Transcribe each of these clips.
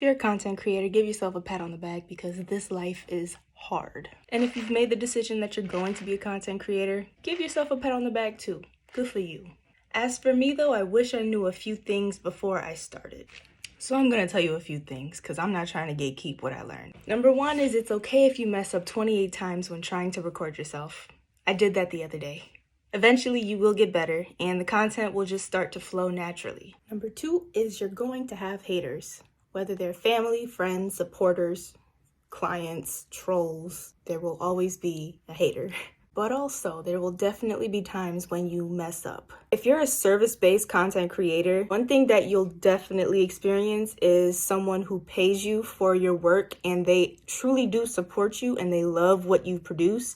If you're a content creator, give yourself a pat on the back because this life is hard. And if you've made the decision that you're going to be a content creator, give yourself a pat on the back too. Good for you. As for me though, I wish I knew a few things before I started. So I'm going to tell you a few things because I'm not trying to gatekeep what I learned. Number one is it's okay if you mess up 28 times when trying to record yourself. I did that the other day. Eventually you will get better and the content will just start to flow naturally. Number two is you're going to have haters. Whether they're family, friends, supporters, clients, trolls, there will always be a hater. But also, there will definitely be times when you mess up. If you're a service-based content creator, one thing that you'll definitely experience is someone who pays you for your work and they truly do support you and they love what you produce.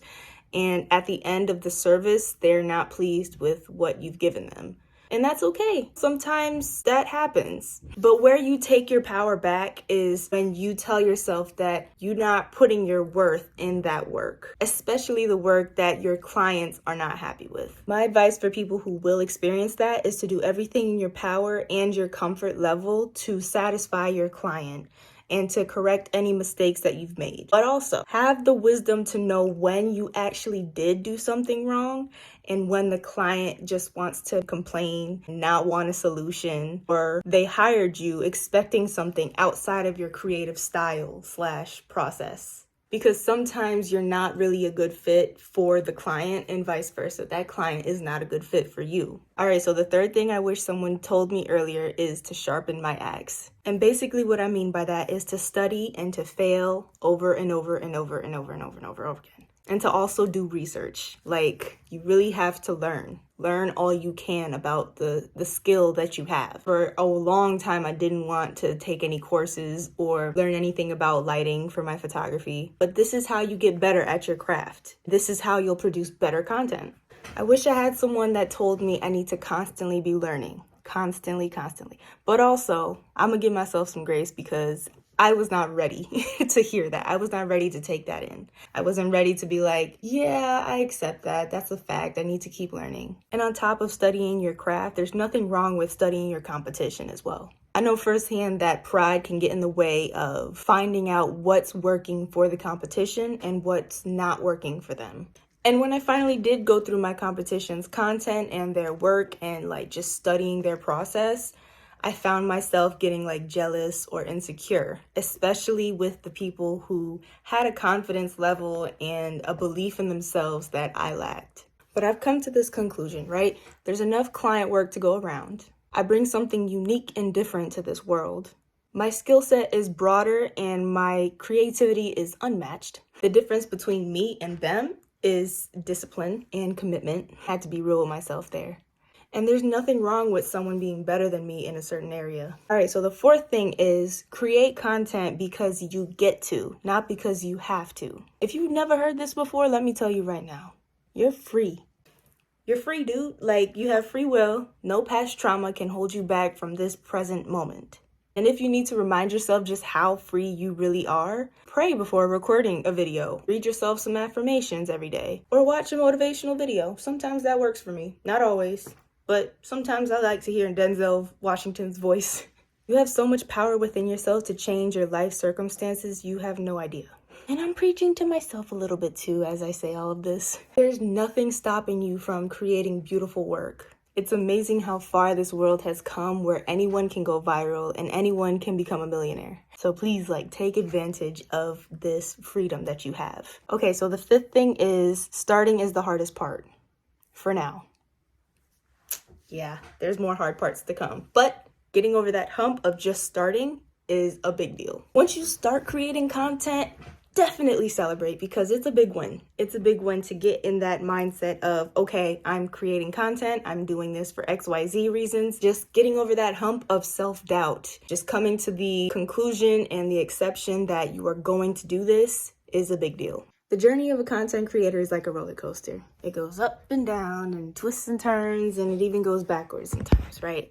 And at the end of the service, they're not pleased with what you've given them. And that's okay. Sometimes that happens. But where you take your power back is when you tell yourself that you're not putting your worth in that work, especially the work that your clients are not happy with. My advice for people who will experience that is to do everything in your power and your comfort level to satisfy your client and to correct any mistakes that you've made. But also have the wisdom to know when you actually did do something wrong and when the client just wants to complain, not want a solution, or they hired you expecting something outside of your creative style/process. Because sometimes you're not really a good fit for the client and vice versa. That client is not a good fit for you. All right, so the third thing I wish someone told me earlier is to sharpen my axe. And basically what I mean by that is to study and to fail over and over and over and over and over and over again. And to also do research. Like, you really have to learn. Learn all you can about the skill that you have. For a long time, I didn't want to take any courses or learn anything about lighting for my photography. But this is how you get better at your craft. This is how you'll produce better content. I wish I had someone that told me I need to constantly be learning. Constantly. But also, I'm gonna give myself some grace because I was not ready to hear that. I was not ready to take that in. I wasn't ready to be like, yeah, I accept that. That's a fact. I need to keep learning. And on top of studying your craft, there's nothing wrong with studying your competition as well. I know firsthand that pride can get in the way of finding out what's working for the competition and what's not working for them. And when I finally did go through my competition's content and their work and like just studying their process, I found myself getting like jealous or insecure, especially with the people who had a confidence level and a belief in themselves that I lacked. But I've come to this conclusion, right? There's enough client work to go around. I bring something unique and different to this world. My skill set is broader and my creativity is unmatched. The difference between me and them is discipline and commitment. I had to be real with myself there. And there's nothing wrong with someone being better than me in a certain area. All right, so the fourth thing is create content because you get to, not because you have to. If you've never heard this before, let me tell you right now, you're free. You're free, dude. Like, you have free will. No past trauma can hold you back from this present moment. And if you need to remind yourself just how free you really are, pray before recording a video. Read yourself some affirmations every day. Or watch a motivational video. Sometimes that works for me. Not always. But sometimes I like to hear Denzel Washington's voice. You have so much power within yourself to change your life circumstances, you have no idea. And I'm preaching to myself a little bit too as I say all of this. There's nothing stopping you from creating beautiful work. It's amazing how far this world has come where anyone can go viral and anyone can become a millionaire. So please take advantage of this freedom that you have. Okay, so the fifth thing is starting is the hardest part for now. Yeah, there's more hard parts to come, but getting over that hump of just starting is a big deal. Once you start creating content, definitely celebrate because it's a big win. It's a big win to get in that mindset of, okay, I'm creating content. I'm doing this for XYZ reasons. Just getting over that hump of self-doubt, just coming to the conclusion and the exception that you are going to do this is a big deal. The journey of a content creator is like a roller coaster. It goes up and down and twists and turns, and it even goes backwards sometimes, right?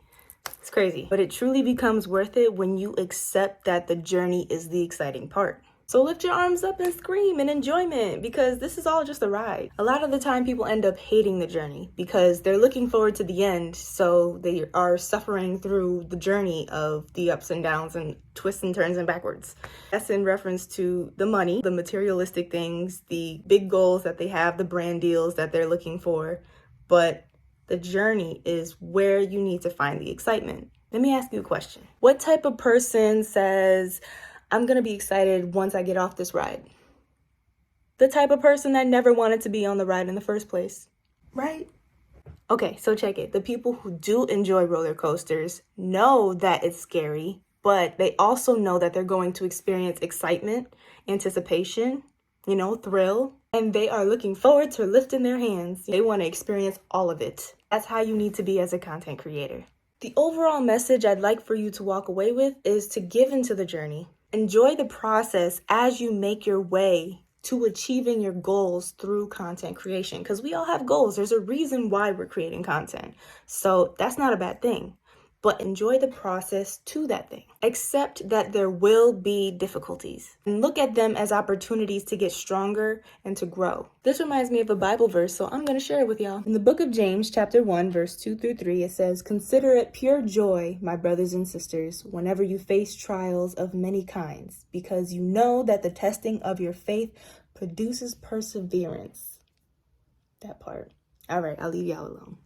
It's crazy, but it truly becomes worth it when you accept that the journey is the exciting part. So lift your arms up and scream in enjoyment, because this is all just a ride. A lot of the time people end up hating the journey because they're looking forward to the end, so they are suffering through the journey of the ups and downs and twists and turns and backwards. That's in reference to the money, the materialistic things, the big goals that they have, the brand deals that they're looking for. But the journey is where you need to find the excitement. Let me ask you a question. What type of person says, I'm gonna be excited once I get off this ride? The type of person that never wanted to be on the ride in the first place, right? Okay, so check it. The people who do enjoy roller coasters know that it's scary, but they also know that they're going to experience excitement, anticipation, thrill, and they are looking forward to lifting their hands. They want to experience all of it. That's how you need to be as a content creator. The overall message I'd like for you to walk away with is to give into the journey. Enjoy the process as you make your way to achieving your goals through content creation, because we all have goals. There's a reason why we're creating content. So that's not a bad thing, but enjoy the process to that thing. Accept that there will be difficulties and look at them as opportunities to get stronger and to grow. This reminds me of a Bible verse, so I'm going to share it with y'all. In the book of James, chapter 1, verse 2-3, it says, "Consider it pure joy, my brothers and sisters, whenever you face trials of many kinds, because you know that the testing of your faith produces perseverance." That part. All right, I'll leave y'all alone.